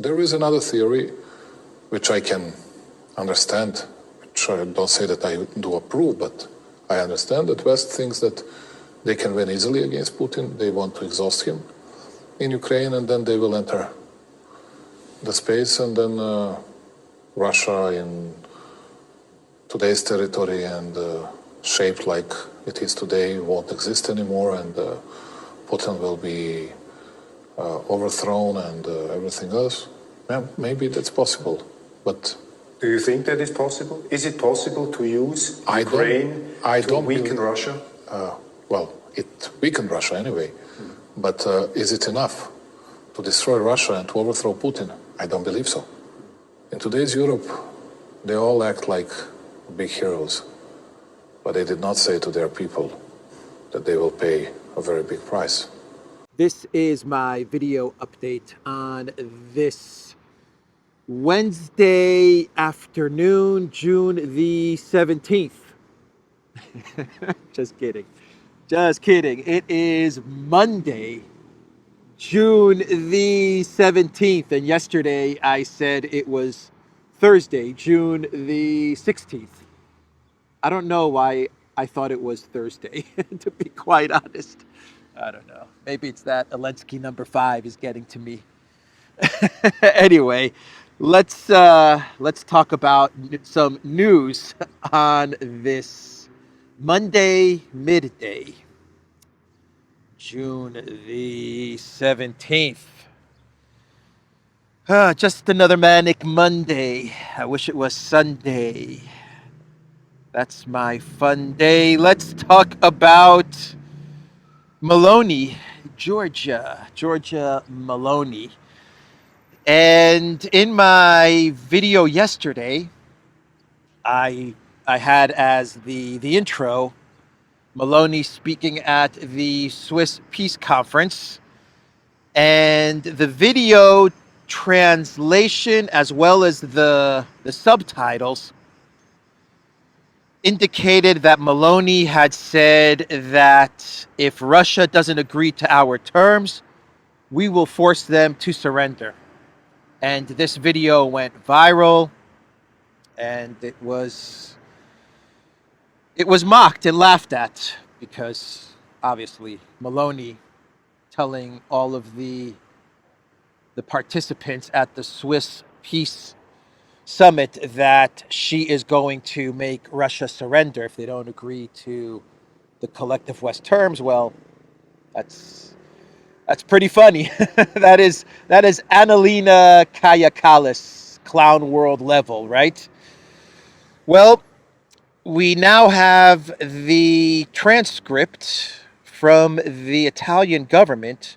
There is another theory, which I can understand, which I don't say that I do approve, but I understand that West thinks that they can win easily against Putin. They want to exhaust him in Ukraine, and then they will enter the space, and then Russia in today's territory and shaped like it is today won't exist anymore, and Putin will be overthrown and everything else. Yeah, maybe that's possible, but do you think that is possible? Is it possible to use Ukraine to weaken Russia? Well, it weakened Russia anyway, but is it enough to destroy Russia and to overthrow Putin? I don't believe so. In today's Europe, they all act like big heroes, but they did not say to their people that they will pay a very big price. This is my video update on this Wednesday afternoon, June the 17th. Just kidding. Just kidding. It is Monday, June the 17th. And yesterday I said it was Thursday, June the 16th. I don't know why I thought it was Thursday, to be quite honest. I don't know. Maybe it's that Zelensky number 5 is getting to me. Anyway, let's talk about some news on this Monday midday, June the 17th. Just another manic Monday. I wish it was Sunday. That's my fun day. Let's talk about Meloni, Georgia Meloni. And in my video yesterday, I had as the intro, Meloni speaking at the Swiss Peace Conference. And the video translation as well as the subtitles indicated that Meloni had said that if Russia doesn't agree to our terms, we will force them to surrender. And this video went viral, and it was mocked and laughed at, because obviously Meloni telling all of the participants at the Swiss Peace Summit that she is going to make Russia surrender if they don't agree to the collective West terms. Well, that's pretty funny. that is Annalena Kayakalis clown world level, right? Well, we now have the transcript from the Italian government,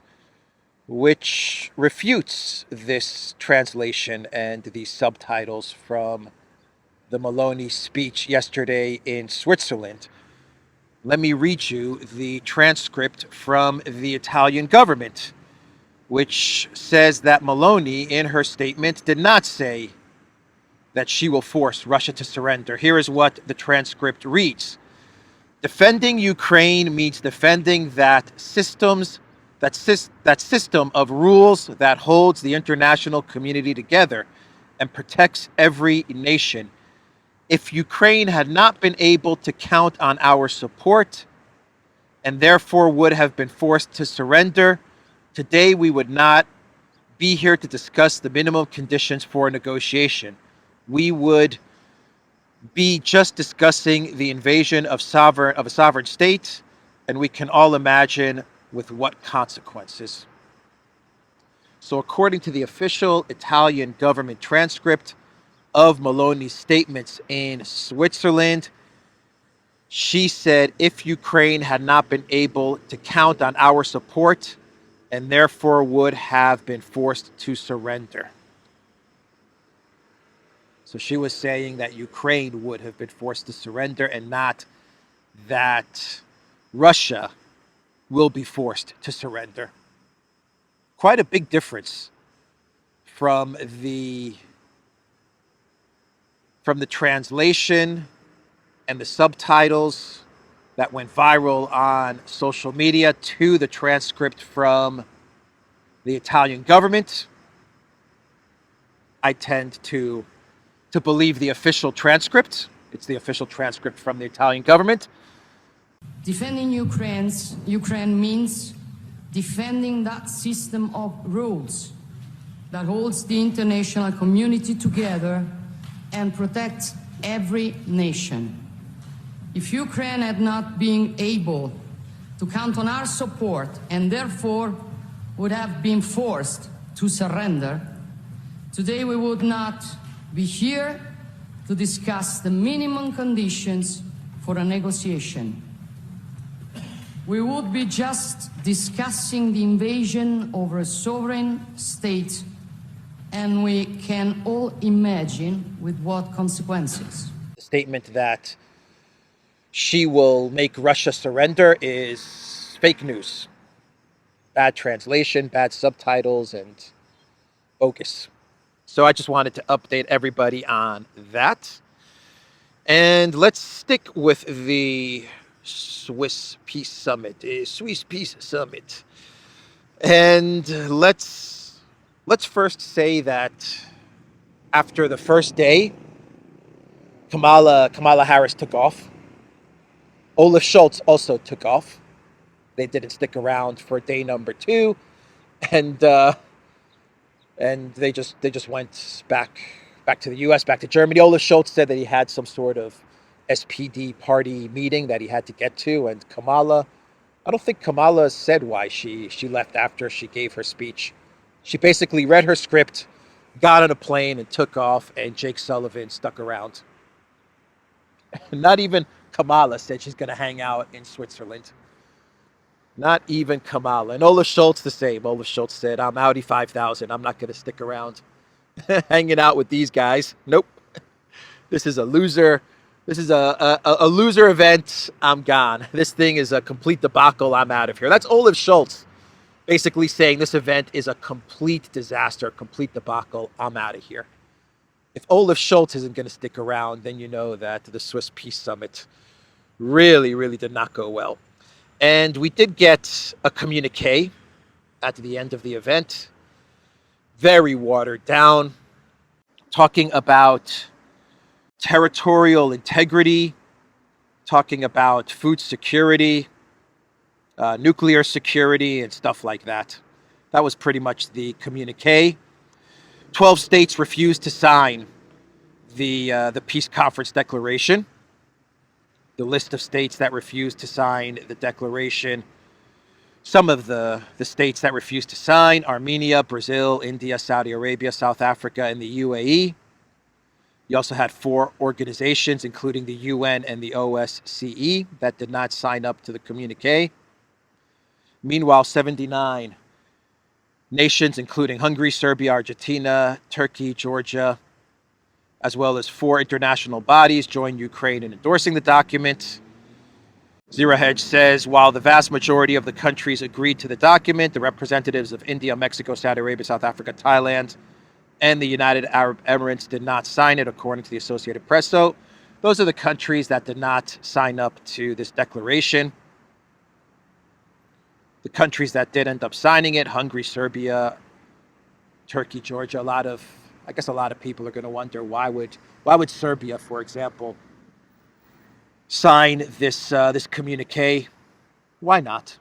which refutes this translation and these subtitles from the Meloni speech yesterday in Switzerland. Let me read you the transcript from the Italian government, which says that Meloni, in her statement, did not say that she will force Russia to surrender. Here is what the transcript reads. Defending Ukraine means defending that system of rules that holds the international community together and protects every nation. If Ukraine had not been able to count on our support and therefore would have been forced to surrender, today we would not be here to discuss the minimum conditions for negotiation. We would be just discussing the invasion of a sovereign state, and we can all imagine with what consequences. So according to the official Italian government transcript of Meloni's statements in Switzerland, she said if Ukraine had not been able to count on our support and therefore would have been forced to surrender. So she was saying that Ukraine would have been forced to surrender and not that Russia will be forced to surrender. Quite a big difference from the translation and the subtitles that went viral on social media to the transcript from the Italian government. I tend to believe the official transcript. It's the official transcript from the Italian government. Defending Ukraine means defending that system of rules that holds the international community together and protects every nation. If Ukraine had not been able to count on our support and therefore would have been forced to surrender, today we would not be here to discuss the minimum conditions for a negotiation. We would be just discussing the invasion of a sovereign state, and we can all imagine with what consequences. The statement that she will make Russia surrender is fake news. Bad translation, bad subtitles, and bogus. So I just wanted to update everybody on that. And let's stick with the Swiss Peace Summit. Swiss Peace Summit. And let's first say that after the first day, Kamala Harris took off. Olaf Scholz also took off. They didn't stick around for day number 2, and they just went back to the U.S., back to Germany. Olaf Scholz said that he had some sort of SPD party meeting that he had to get to, and I don't think Kamala said why she left after she gave her speech. She basically read her script, got on a plane, and took off, and Jake Sullivan stuck around. Not even Kamala said she's going to hang out in Switzerland. Not even Kamala. And Olaf Scholz the same. Olaf Scholz said, I'm Audi 5000. I'm not going to stick around hanging out with these guys. Nope. This is a loser. This is a loser event. I'm gone. This thing is a complete debacle. I'm out of here. That's Olaf Scholz basically saying this event is a complete disaster, complete debacle. I'm out of here. If Olaf Scholz isn't going to stick around, then you know that the Swiss Peace Summit really, really did not go well. And we did get a communique at the end of the event, very watered down, talking about territorial integrity, talking about food security, nuclear security, and stuff like that. That was pretty much the communique. 12 states refused to sign the peace conference declaration. The list of states that refused to sign the declaration. Some of the states that refused to sign: Armenia, Brazil, India, Saudi Arabia, South Africa, and the UAE. You also had 4 organizations, including the UN and the ODYSEE, that did not sign up to the communique. Meanwhile, 79 nations, including Hungary, Serbia, Argentina, Turkey, Georgia, as well as 4 international bodies, joined Ukraine in endorsing the document. Zero Hedge says, while the vast majority of the countries agreed to the document, the representatives of India, Mexico, Saudi Arabia, South Africa, Thailand, and the United Arab Emirates did not sign it, according to the Associated Press. So those are the countries that did not sign up to this declaration. The countries that did end up signing it: Hungary, Serbia, Turkey, Georgia. I guess a lot of people are going to wonder why would Serbia, for example, sign this communique? Why not?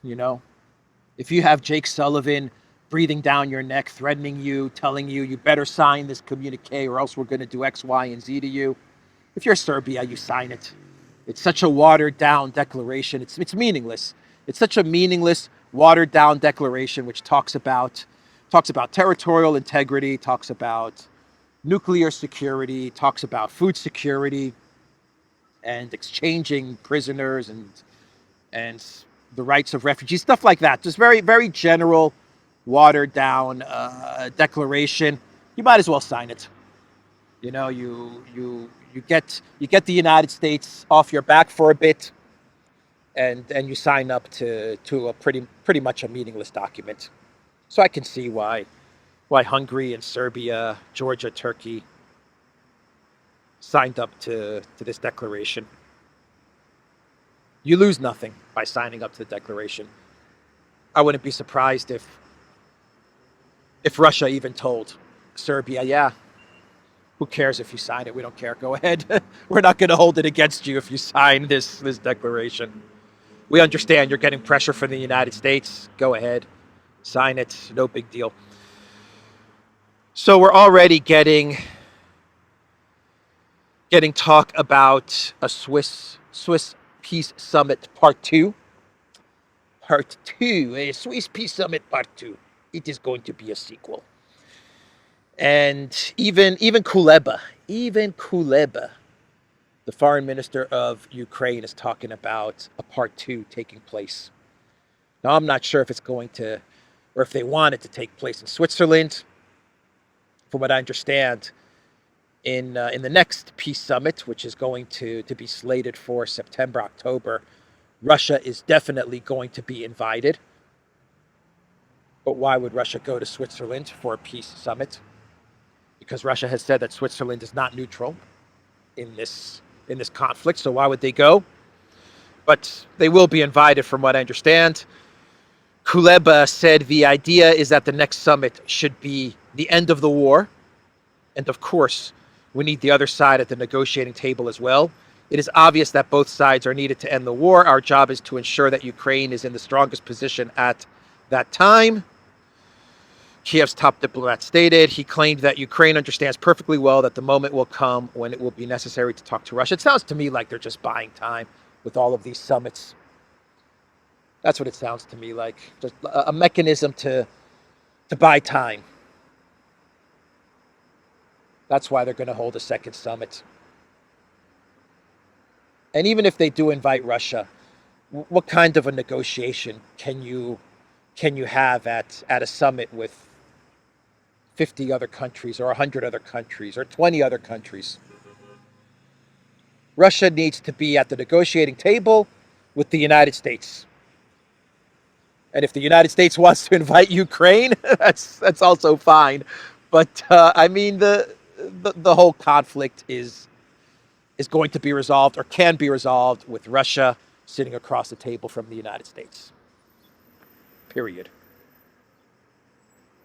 You know, if you have Jake Sullivan breathing down your neck, threatening you, telling you better sign this communique or else we're going to do X, Y, and Z to you. If you're Serbia, you sign it. It's such a watered down declaration. It's meaningless. It's such a meaningless, watered down declaration which talks about territorial integrity, talks about nuclear security, talks about food security, and exchanging prisoners and the rights of refugees, stuff like that. Just very, very general, watered down declaration. You might as well sign it. You know, you get the United States off your back for a bit, and you sign up to a pretty much a meaningless document. So I can see why Hungary and Serbia, Georgia, Turkey signed up to this declaration. You lose nothing by signing up to the declaration. I wouldn't be surprised if Russia even told Serbia, yeah. Who cares if you sign it? We don't care. Go ahead. We're not going to hold it against you if you sign this declaration. We understand you're getting pressure from the United States. Go ahead. Sign it. No big deal. So we're already getting talk about a Swiss Peace Summit Part 2. Part 2, a Swiss Peace Summit Part 2. It is going to be a sequel. And even Kuleba, the foreign minister of Ukraine, is talking about a Part 2 taking place. Now, I'm not sure if it's going to, or if they want it to take place in Switzerland. From what I understand, in the next peace summit, which is going to be slated for September, October, Russia is definitely going to be invited. But why would Russia go to Switzerland for a peace summit? Because Russia has said that Switzerland is not neutral in this conflict, so why would they go? But they will be invited, from what I understand. Kuleba said the idea is that the next summit should be the end of the war. And of course, we need the other side at the negotiating table as well. It is obvious that both sides are needed to end the war. Our job is to ensure that Ukraine is in the strongest position at that time. Kiev's top diplomat stated. He claimed that Ukraine understands perfectly well that the moment will come when it will be necessary to talk to Russia. It sounds to me like they're just buying time with all of these summits. That's what it sounds to me like. Just a mechanism to buy time. That's why they're going to hold a second summit. And even if they do invite Russia, what kind of a negotiation can you have at a summit with 50 other countries or 100 other countries or 20 other countries? Russia needs to be at the negotiating table with the United States. And if the United States wants to invite Ukraine, that's also fine. But I mean, the whole conflict is going to be resolved, or can be resolved, with Russia sitting across the table from the United States. Period.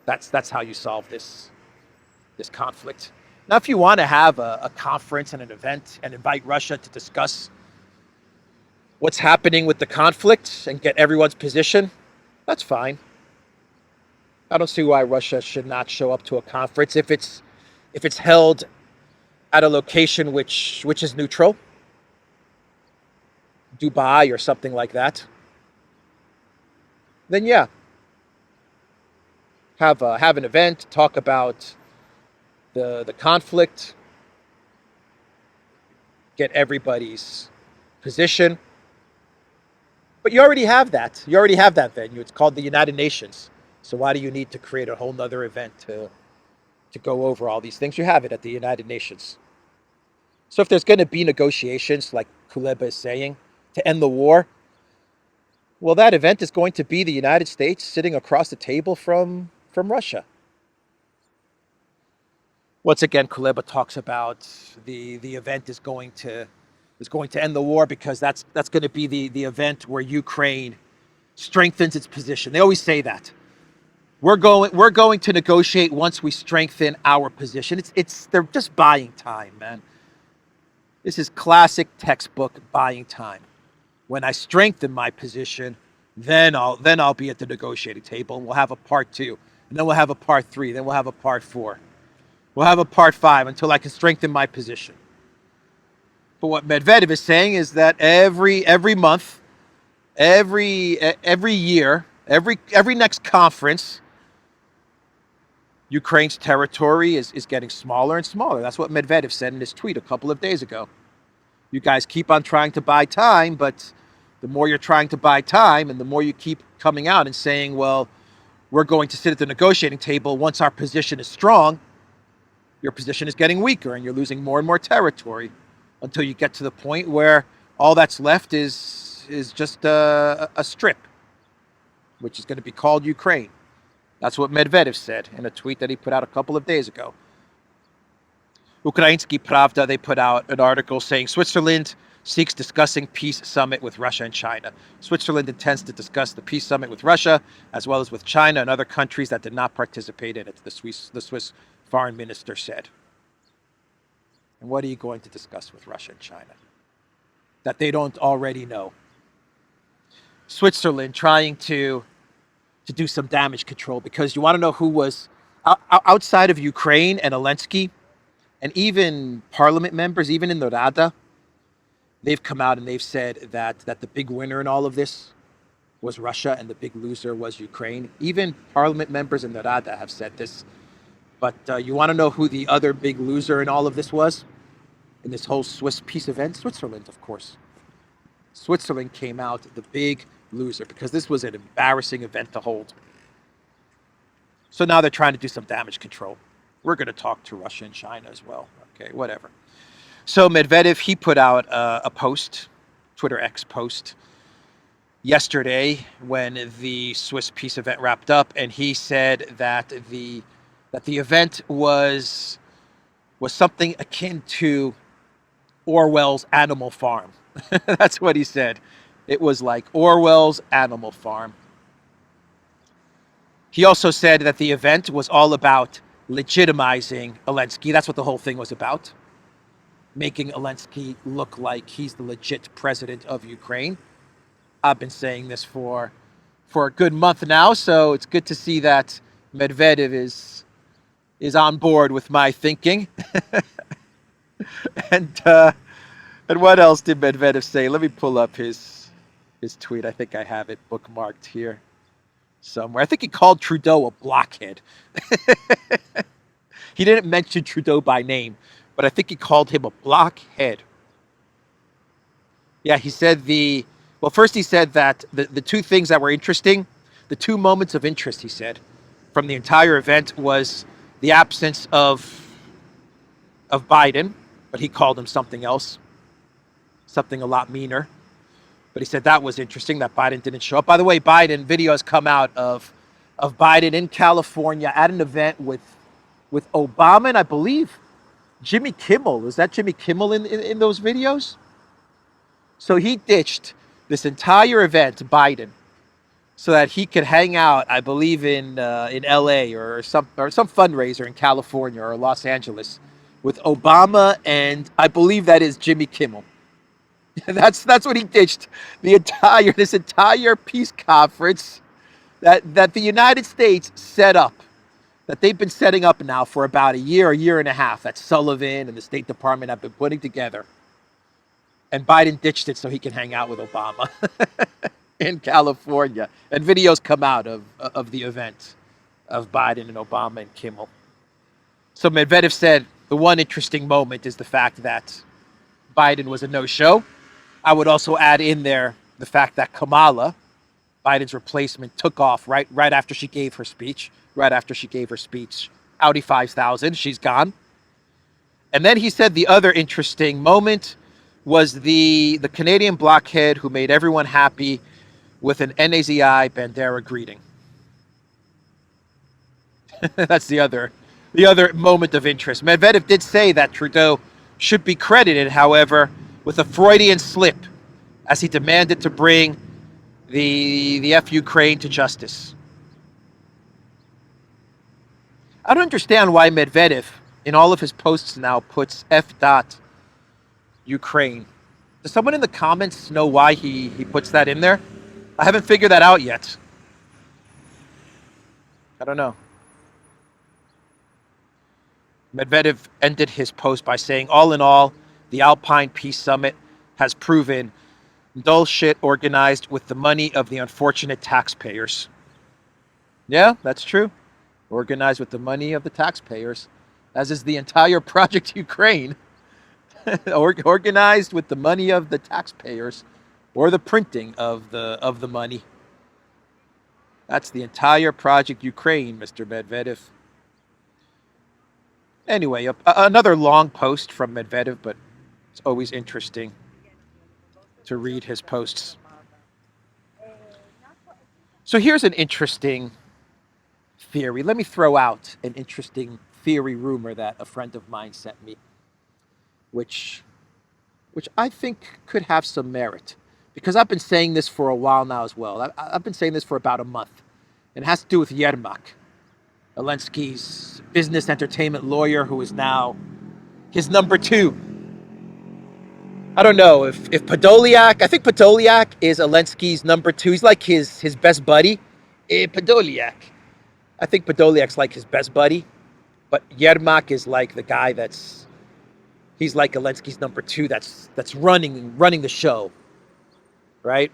That's how you solve this conflict. Now, if you want to have a conference and an event and invite Russia to discuss what's happening with the conflict and get everyone's position, that's fine. I don't see why Russia should not show up to a conference if it's held at a location which is neutral, Dubai or something like that. Then yeah, have an event, talk about the conflict, get everybody's position. But you already have that. You already have that venue. It's called the United Nations. So why do you need to create a whole nother event to go over all these things? You have it at the United Nations. So if there's going to be negotiations, like Kuleba is saying, to end the war, well, that event is going to be the United States sitting across the table from Russia. Once again, Kuleba talks about the event is going to end the war because that's going to be the event where Ukraine strengthens its position. They always say that. We're going to negotiate once we strengthen our position. They're just buying time, man. This is classic textbook buying time. When I strengthen my position, then I'll be at the negotiating table, and we'll have a part 2, and then we'll have a part 3, then we'll have a part 4. We'll have a part 5 until I can strengthen my position. But what Medvedev is saying is that every month, every year, every next conference, Ukraine's territory is getting smaller and smaller. That's what Medvedev said in his tweet a couple of days ago. You guys keep on trying to buy time, but the more you're trying to buy time and the more you keep coming out and saying, well, we're going to sit at the negotiating table once our position is strong, your position is getting weaker and you're losing more and more territory until you get to the point where all that's left is just a strip, which is going to be called Ukraine. That's what Medvedev said in a tweet that he put out a couple of days ago. Ukrainsky Pravda, they put out an article saying Switzerland seeks discussing peace summit with Russia and China. Switzerland intends to discuss the peace summit with Russia, as well as with China and other countries that did not participate in it. The Swiss foreign minister said. And what are you going to discuss with Russia and China that they don't already know? Switzerland trying to do some damage control, because you want to know who was outside of Ukraine and Zelensky, and even parliament members, even in the Rada, they've come out and they've said that the big winner in all of this was Russia and the big loser was Ukraine. Even parliament members in the Rada have said this. But you want to know who the other big loser in all of this was? In this whole Swiss peace event? Switzerland, of course. Switzerland came out the big loser because this was an embarrassing event to hold. So now they're trying to do some damage control. We're going to talk to Russia and China as well. Okay, whatever. So Medvedev, he put out a post, Twitter X post, yesterday when the Swiss peace event wrapped up, and he said that the event was something akin to Orwell's Animal Farm. That's what he said. It was like Orwell's Animal Farm. He also said that the event was all about legitimizing Zelensky. That's what the whole thing was about. Making Zelensky look like he's the legit president of Ukraine. I've been saying this for a good month now, so it's good to see that Medvedev is on board with my thinking. And what else did Medvedev say? Let me pull up his tweet. I think I have it bookmarked here somewhere. I think he called Trudeau a blockhead. He didn't mention Trudeau by name, but I think he called him a blockhead. Yeah, he said first he said that the two things that were interesting, the two moments of interest, he said, from the entire event was the absence of Biden, but he called him something else, something a lot meaner. But he said that was interesting, that Biden didn't show up. By the way, Biden, video has come out of Biden in California at an event with Obama and I believe Jimmy Kimmel. Is that Jimmy Kimmel in those videos? So he ditched this entire event, Biden, so that he could hang out, I believe, in LA or some fundraiser in California or Los Angeles with Obama, and I believe that is Jimmy Kimmel. That's what he ditched. This entire peace conference that the United States set up, that they've been setting up now for about a year and a half, that Sullivan and the State Department have been putting together. And Biden ditched it so he can hang out with Obama in California. And videos come out of the event of Biden and Obama and Kimmel. So Medvedev said the one interesting moment is the fact that Biden was a no-show. I would also add in there the fact that Kamala, Biden's replacement, took off right after she gave her speech. Right after she gave her speech, Audi 5000, she's gone. And then he said the other interesting moment was the Canadian blockhead who made everyone happy with an NAZI Bandera greeting. That's the other moment of interest. Medvedev did say that Trudeau should be credited, however, with a Freudian slip as he demanded to bring the Ukraine to justice. I don't understand why Medvedev, in all of his posts now, puts Ukraine. Does someone in the comments know why he puts that in there? I haven't figured that out yet. I don't know. Medvedev ended his post by saying, all in all, the Alpine Peace Summit has proven bullshit organized with the money of the unfortunate taxpayers. Yeah, that's true. Organized with the money of the taxpayers, as is the entire Project Ukraine. Organized with the money of the taxpayers, or the printing of the money. That's the entire Project Ukraine, Mr. Medvedev. Anyway, another long post from Medvedev, but it's always interesting to read his posts. So here's an interesting theory. Let me throw out an interesting theory rumor that a friend of mine sent me, which I think could have some merit, because I've been saying this for a while now as well. I've been saying this for about a month, and it has to do with Yermak. Zelensky's business entertainment lawyer, who is now his number two. I don't know if Podolyak, I think Podolyak is Zelensky's number two. He's like his best buddy. Podolyak. I think Podolyak's like his best buddy. But Yermak is like the guy he's like Zelensky's number two that's running the show. Right?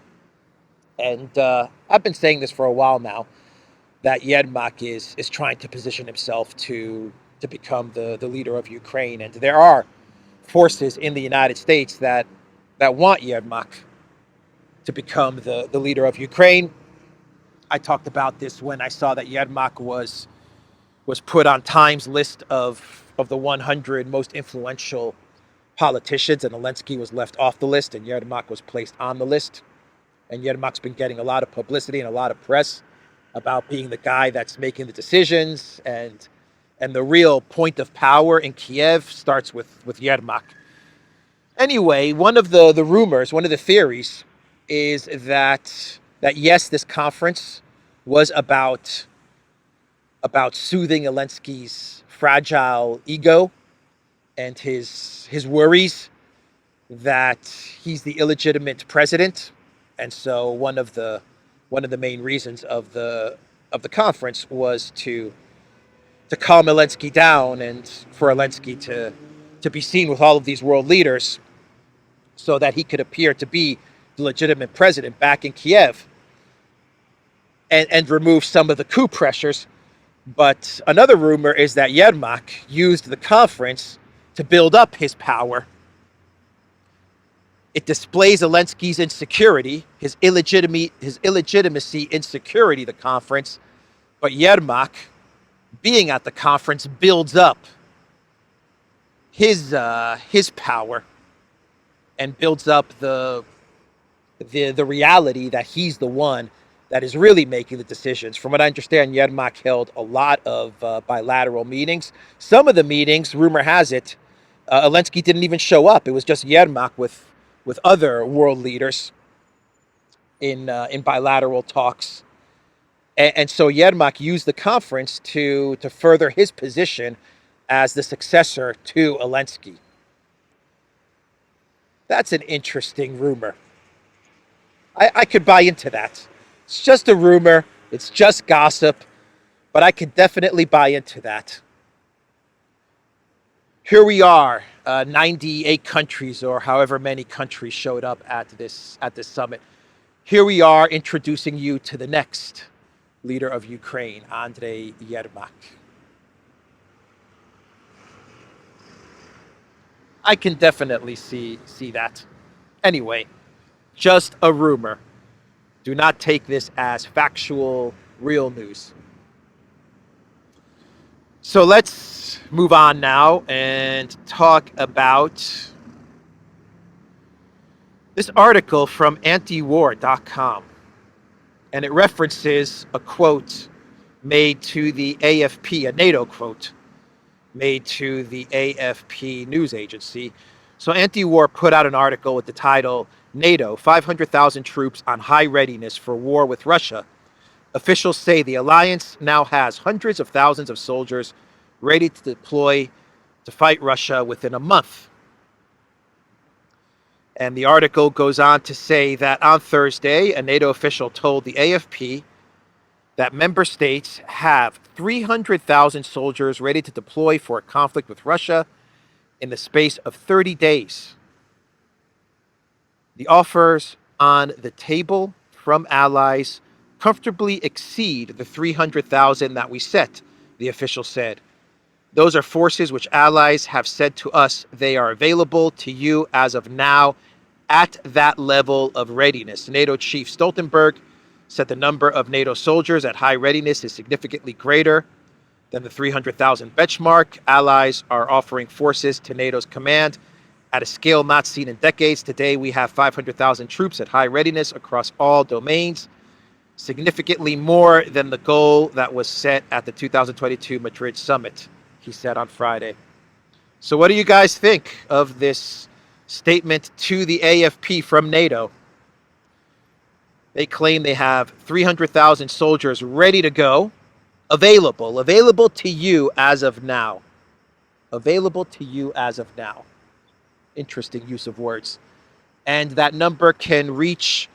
And I've been saying this for a while now, that Yermak is trying to position himself to become the leader of Ukraine. And there are forces in the United States that want Yermak to become the leader of Ukraine. I talked about this when I saw that Yermak was put on Time's list of the 100 most influential politicians, and Zelensky was left off the list, and Yermak was placed on the list. And Yermak's been getting a lot of publicity and a lot of press about being the guy that's making the decisions, and the real point of power in Kiev starts with Yermak. Anyway, one of the rumors, one of the theories, is that yes, this conference was about soothing Zelensky's fragile ego and his worries that he's the illegitimate president. And so one of the main reasons of the conference was to calm Zelensky down, and for Zelensky to be seen with all of these world leaders, so that he could appear to be the legitimate president back in Kiev, and remove some of the coup pressures. But another rumor is that Yermak used the conference to build up his power. It displays Zelensky's insecurity, his illegitimacy insecurity, the conference. But Yermak, being at the conference, builds up his power, and builds up the reality that he's the one that is really making the decisions. From what I understand, Yermak held a lot of bilateral meetings. Some of the meetings, rumor has it, Zelensky didn't even show up. It was just Yermak with other world leaders in bilateral talks. And so Yermak used the conference to further his position as the successor to Zelensky. That's an interesting rumor. I could buy into that. It's just a rumor. It's just gossip. But I could definitely buy into that. Here we are, 98 countries, or however many countries showed up at this summit. Here we are introducing you to the next leader of Ukraine, Andrei Yermak. I can definitely see that. Anyway, just a rumor. Do not take this as factual, real news. So let's move on now and talk about this article from antiwar.com. And it references a quote made to the AFP, a NATO quote made to the AFP news agency. So Antiwar put out an article with the title, NATO, 500,000 troops on high readiness for war with Russia. Officials say the alliance now has hundreds of thousands of soldiers ready to deploy to fight Russia within a month. And the article goes on to say that on Thursday, a NATO official told the AFP that member states have 300,000 soldiers ready to deploy for a conflict with Russia in the space of 30 days. The offers on the table from allies comfortably exceed the 300,000 that we set, the official said. Those are forces which allies have said to us they are available to you as of now at that level of readiness. NATO Chief Stoltenberg said the number of NATO soldiers at high readiness is significantly greater than the 300,000 benchmark. Allies are offering forces to NATO's command at a scale not seen in decades. Today, we have 500,000 troops at high readiness across all domains, significantly more than the goal that was set at the 2022 Madrid summit, he said on Friday. So what do you guys think of this statement to the AFP from NATO? They claim they have 300,000 soldiers ready to go Available to you as of now. Available to you as of now. Interesting use of words. And that number can reach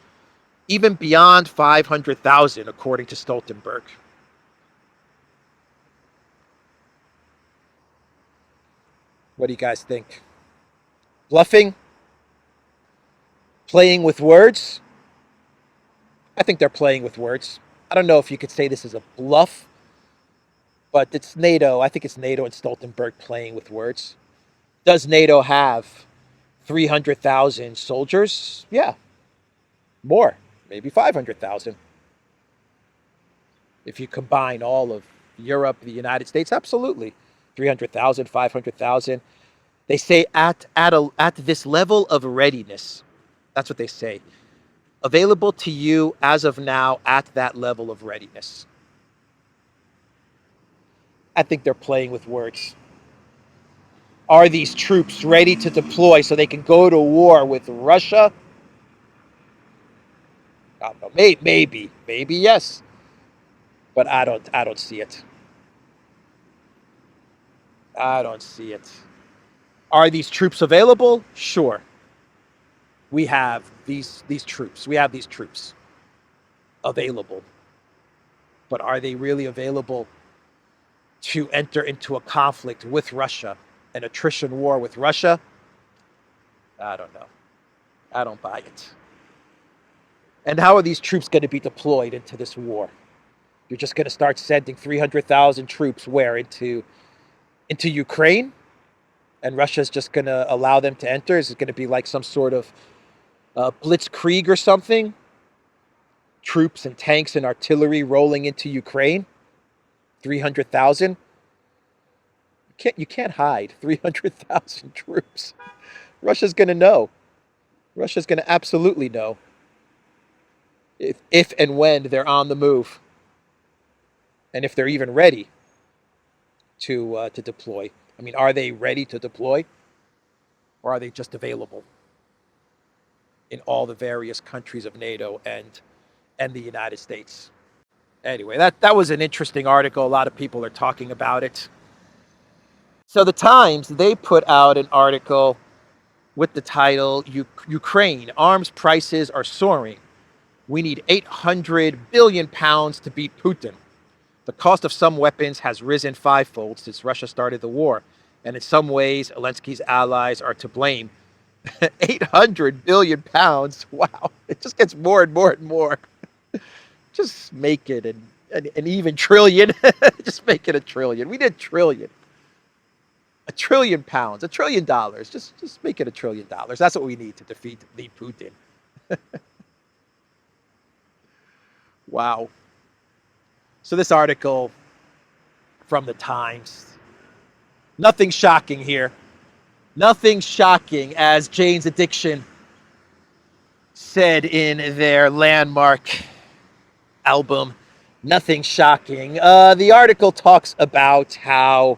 even beyond 500,000, according to Stoltenberg. What do you guys think? Bluffing? Playing with words? I think they're playing with words. I don't know if you could say this is a bluff, but it's NATO. I think it's NATO and Stoltenberg playing with words. Does NATO have 300,000 soldiers? Yeah. More. Maybe 500,000. If you combine all of Europe, the United States, absolutely. 300,000, 500,000. They say at this level of readiness. That's what they say. Available to you as of now at that level of readiness. I think they're playing with words. Are these troops ready to deploy so they can go to war with Russia? I don't know. Maybe yes, but I don't see it. I don't see it. Are these troops available? Sure. We have these troops. We have these troops available. But are they really available to enter into a conflict with Russia, an attrition war with Russia? I don't know. I don't buy it. And how are these troops going to be deployed into this war? You're just going to start sending 300,000 troops where? Into Ukraine? And Russia's just going to allow them to enter? Is it going to be like some sort of blitzkrieg or something? Troops and tanks and artillery rolling into Ukraine? 300,000? You can't hide 300,000 troops. Russia's going to know. Russia's going to absolutely know if and when they're on the move, and if they're even ready to deploy. I mean, are they ready to deploy, or are they just available in all the various countries of NATO and the United States? Anyway, that was an interesting article. A lot of people are talking about it. So the Times, they put out an article with the title, Ukraine, arms prices are soaring. We need 800 billion pounds to beat Putin. The cost of some weapons has risen fivefold since Russia started the war. And in some ways, Zelensky's allies are to blame. 800 billion pounds. Wow. It just gets more and more and more. Just make it an even trillion. Just make it a trillion. We did trillion. £1 trillion, $1 trillion. Just make it $1 trillion. That's what we need to defeat Putin. Wow. So this article from the Times, nothing shocking here. Nothing shocking, as Jane's Addiction said in their landmark album. Nothing shocking. The article talks about how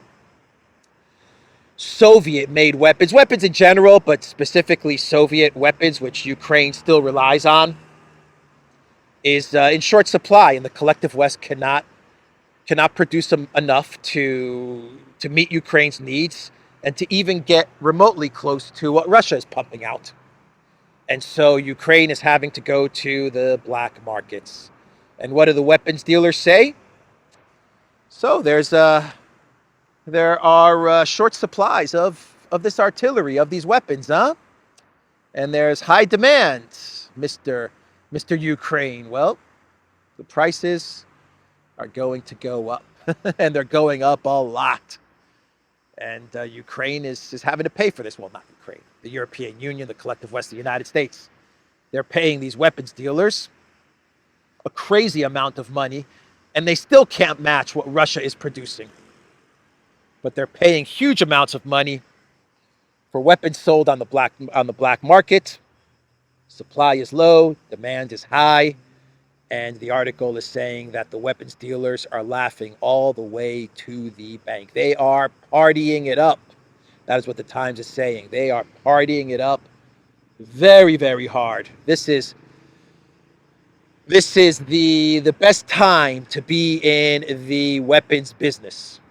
Soviet-made weapons in general, but specifically Soviet weapons, which Ukraine still relies on, is in short supply, and the collective West cannot produce enough to meet Ukraine's needs and to even get remotely close to what Russia is pumping out. And so Ukraine is having to go to the black markets. And what do the weapons dealers say? So there are short supplies of this artillery, of these weapons, huh? And there's high demand, Mr. Ukraine. Well, the prices are going to go up, and they're going up a lot. And Ukraine is having to pay for this. Well, not Ukraine. The European Union, the collective West, the United States. They're paying these weapons dealers a crazy amount of money, and they still can't match what Russia is producing. But they're paying huge amounts of money for weapons sold on the black market. Supply is low, demand is high, and the article is saying that the weapons dealers are laughing all the way to the bank. They are partying it up. That is what the Times is saying. They are partying it up very, very hard. This is This is the best time to be in the weapons business.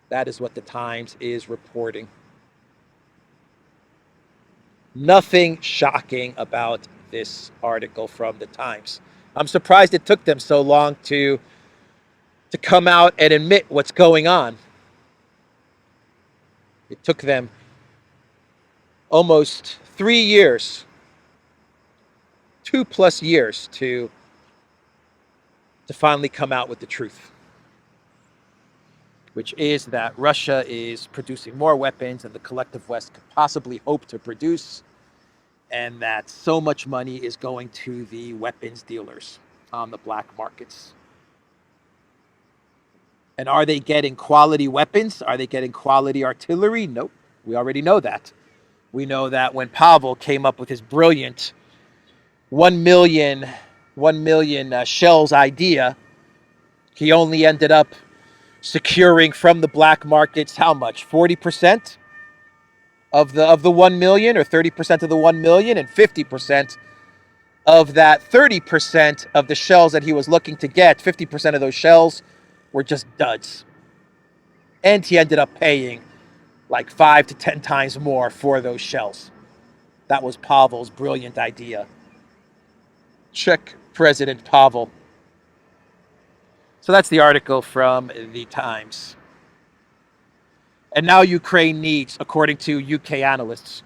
That is what the Times is reporting. Nothing shocking about this article from the Times. I'm surprised it took them so long to come out and admit what's going on. It took them almost 3 years, 2+ years to finally come out with the truth, which is that Russia is producing more weapons than the collective West could possibly hope to produce, and that so much money is going to the weapons dealers on the black markets. And are they getting quality weapons? Are they getting quality artillery? Nope. We already know that. We know that when Pavel came up with his brilliant 1 million shells idea, he only ended up securing from the black markets how much? 40% of the 1 million, or 30% of the 1 million, and 50% of that 30% of the shells that he was looking to get. 50% of those shells were just duds. And he ended up paying like 5 to 10 times more for those shells. That was Pavel's brilliant idea. Check President Pavel. So that's the article from the Times. And now Ukraine needs, according to UK analysts,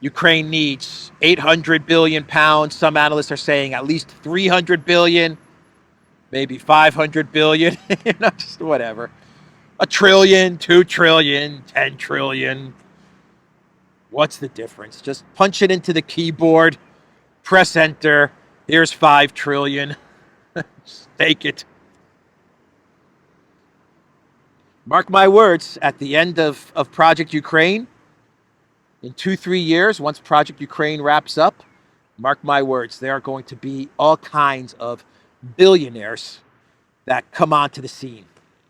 Ukraine needs 800 billion pounds. Some analysts are saying at least 300 billion, maybe 500 billion, just whatever. 1 trillion, 2 trillion, 10 trillion. What's the difference? Just punch it into the keyboard, press enter. Here's 5 trillion. Just take it. Mark my words, at the end of Project Ukraine, in 2-3 years, once Project Ukraine wraps up, mark my words, there are going to be all kinds of billionaires that come onto the scene,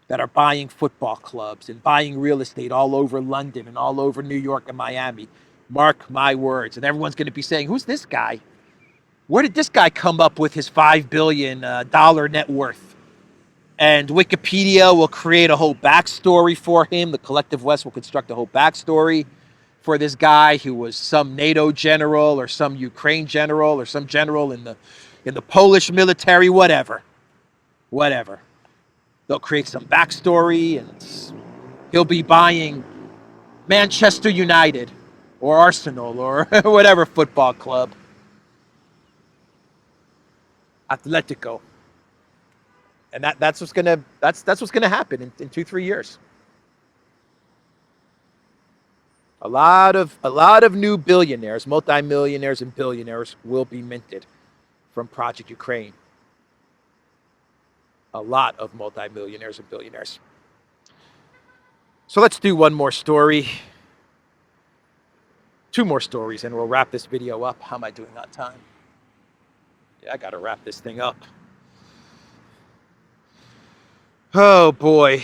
that are buying football clubs and buying real estate all over London and all over New York and Miami. Mark my words. And everyone's going to be saying, who's this guy? Where did this guy come up with his $5 billion net worth? And Wikipedia will create a whole backstory for him. The collective West will construct a whole backstory for this guy who was some NATO general or some Ukraine general or some general in the Polish military, whatever. They'll create some backstory, and he'll be buying Manchester United or Arsenal or whatever football club. Atletico. And that's what's gonna happen in 2-3 years. A lot of new billionaires, multimillionaires, and billionaires will be minted from Project Ukraine. A lot of multimillionaires and billionaires. So let's do one more story. 2 more stories, and we'll wrap this video up. How am I doing on time? Yeah, I gotta wrap this thing up. Oh boy.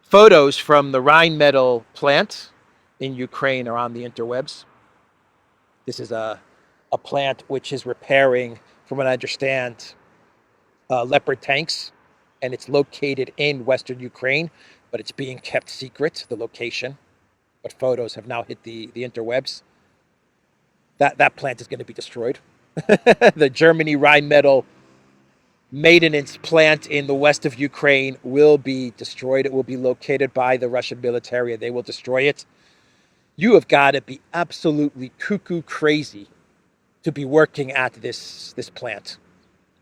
Photos from the Rheinmetall plant in Ukraine are on the interwebs. This is a plant which is repairing, from what I understand, Leopard tanks, and it's located in Western Ukraine, but it's being kept secret, the location. But photos have now hit the interwebs. That plant is going to be destroyed. The Germany Rheinmetall maintenance plant in the west of Ukraine will be destroyed. It will be located by the Russian military, and they will destroy it. You have got to be absolutely cuckoo crazy to be working at this plant,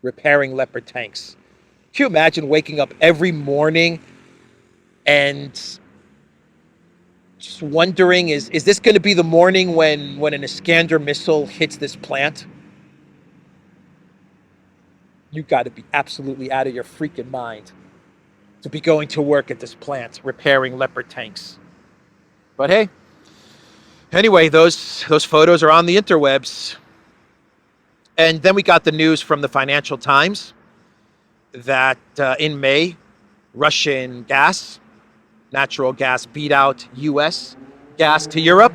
repairing Leopard tanks. Can you imagine waking up every morning and just wondering, is this going to be the morning when an Iskander missile hits this plant? You've got to be absolutely out of your freaking mind to be going to work at this plant repairing Leopard tanks. But hey, anyway, those photos are on the interwebs. And then we got the news from the Financial Times that in May, Russian gas, natural gas, beat out U.S. gas to Europe.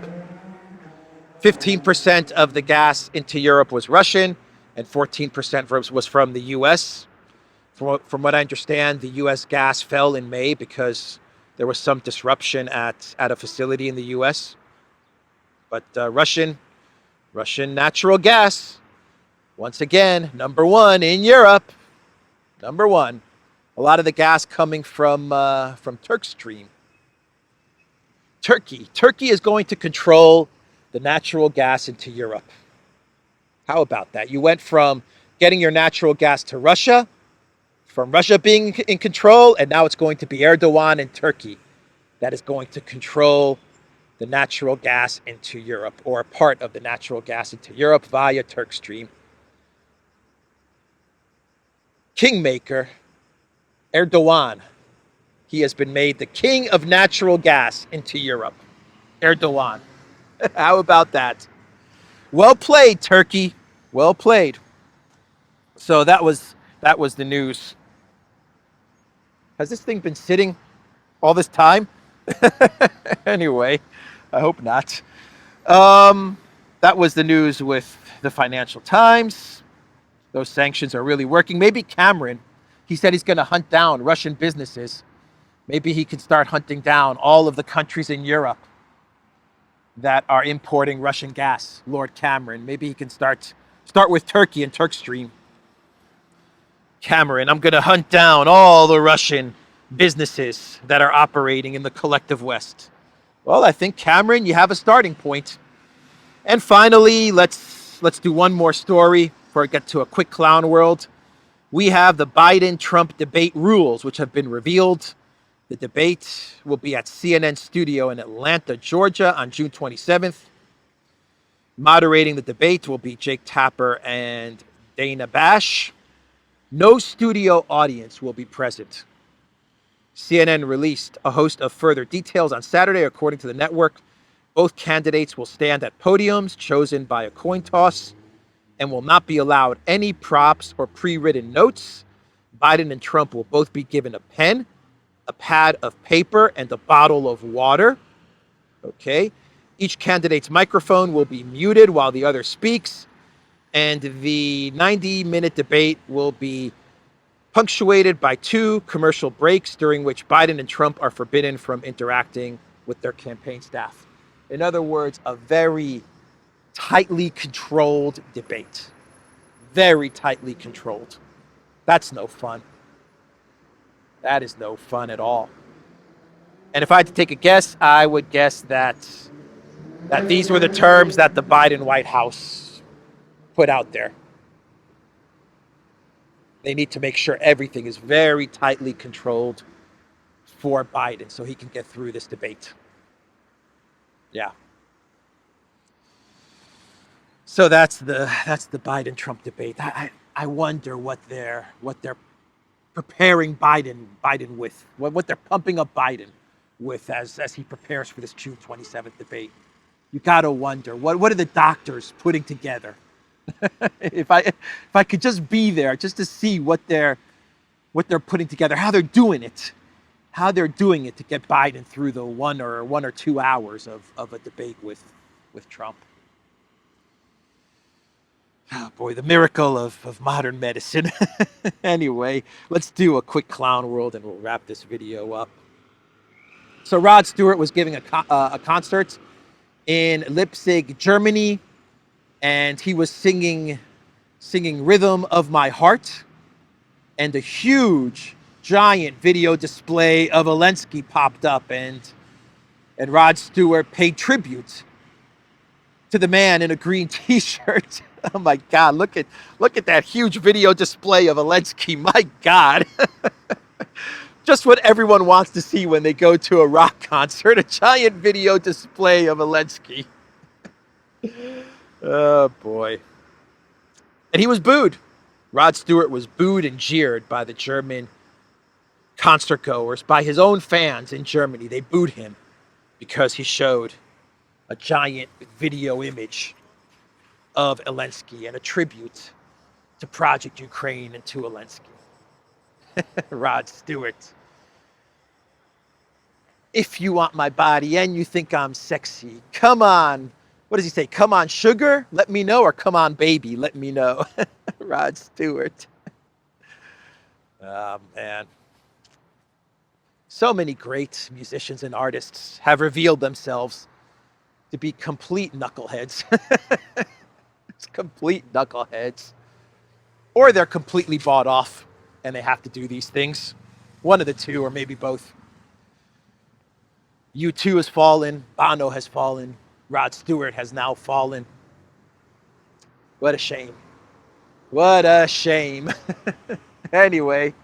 15% of the gas into Europe was Russian. and 14% was from the U.S. From what I understand, the U.S. gas fell in May because there was some disruption at a facility in the U.S. But Russian natural gas, once again, number one in Europe. Number one. A lot of the gas coming from Turkstream. Turkey is going to control the natural gas into Europe. How about that? You went from getting your natural gas to Russia, from Russia being in control, and now it's going to be Erdogan and Turkey that is going to control the natural gas into Europe, or a part of the natural gas into Europe via Turkstream. Kingmaker, Erdogan. He has been made the king of natural gas into Europe. Erdogan. How about that? Well played, Turkey. Well played. So that was the news. Has this thing been sitting all this time? Anyway, I hope not. That was the news with the Financial Times. Those sanctions are really working. Maybe Cameron, he said he's going to hunt down Russian businesses. Maybe he can start hunting down all of the countries in Europe that are importing Russian gas. Lord Cameron, maybe he can start with Turkey and Turkstream. Cameron, I'm going to hunt down all the Russian businesses that are operating in the collective West. Well, I think, Cameron, you have a starting point. And finally, let's do one more story before I get to a quick clown world. We have the Biden-Trump debate rules, which have been revealed. The debate will be at CNN studio in Atlanta, Georgia on June 27th. Moderating the debate will be Jake Tapper and Dana Bash. No studio audience will be present. CNN released a host of further details on Saturday. According to the network, both candidates will stand at podiums chosen by a coin toss and will not be allowed any props or pre-written notes. Biden and Trump will both be given a pen, a pad of paper, and a bottle of water. Okay. Each candidate's microphone will be muted while the other speaks, and the 90-minute debate will be punctuated by 2 commercial breaks during which Biden and Trump are forbidden from interacting with their campaign staff. In other words, a very tightly controlled debate. Very tightly controlled. That's no fun. That is no fun at all. And if I had to take a guess, I would guess that these were the terms that the Biden White House put out there. They need to make sure everything is very tightly controlled for Biden so he can get through this debate. Yeah. So that's the Biden-Trump debate. I wonder what they're preparing Biden with, what they're pumping up Biden with as he prepares for this June 27th debate. You gotta wonder what are the doctors putting together? If I could just be there, just to see what they're putting together, how they're doing it to get Biden through the 1 or 2 hours of a debate with Trump. Oh boy, the miracle of modern medicine. Anyway, let's do a quick clown world and we'll wrap this video up. So Rod Stewart was giving a concert in Leipzig, Germany, and he was singing Rhythm of My Heart, and a huge, giant video display of Zelensky popped up, and Rod Stewart paid tribute to the man in a green t-shirt. Oh my God, look at that huge video display of Zelensky. My God. Just what everyone wants to see when they go to a rock concert, a giant video display of Zelensky. Oh boy. And he was booed. Rod Stewart was booed and jeered by the German concert goers, by his own fans in Germany. They booed him because he showed a giant video image of Zelensky and a tribute to Project Ukraine and to Zelensky. Rod Stewart. If you want my body and you think I'm sexy, come on. What does he say? Come on, sugar? Let me know. Or come on, baby? Let me know. Rod Stewart. Oh, man. So many great musicians and artists have revealed themselves to be complete knuckleheads. It's complete knuckleheads. Or they're completely bought off and they have to do these things. One of the two, or maybe both. U2 has fallen. Bono has fallen. Rod Stewart has now fallen. What a shame. What a shame. Anyway,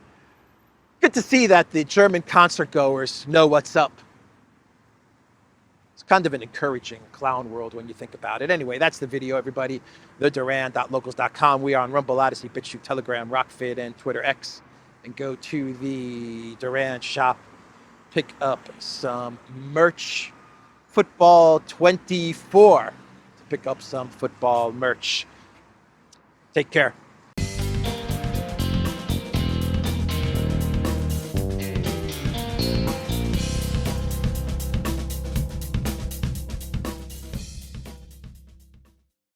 good to see that the German concert goers know what's up. It's kind of an encouraging clown world when you think about it. Anyway, that's the video, everybody. TheDuran.locals.com. We are on Rumble, ODYSEE, BitChute, Telegram, Rockfit, and Twitter X. And go to the Duran shop. Pick up some merch. Football 24. To pick up some football merch. Take care.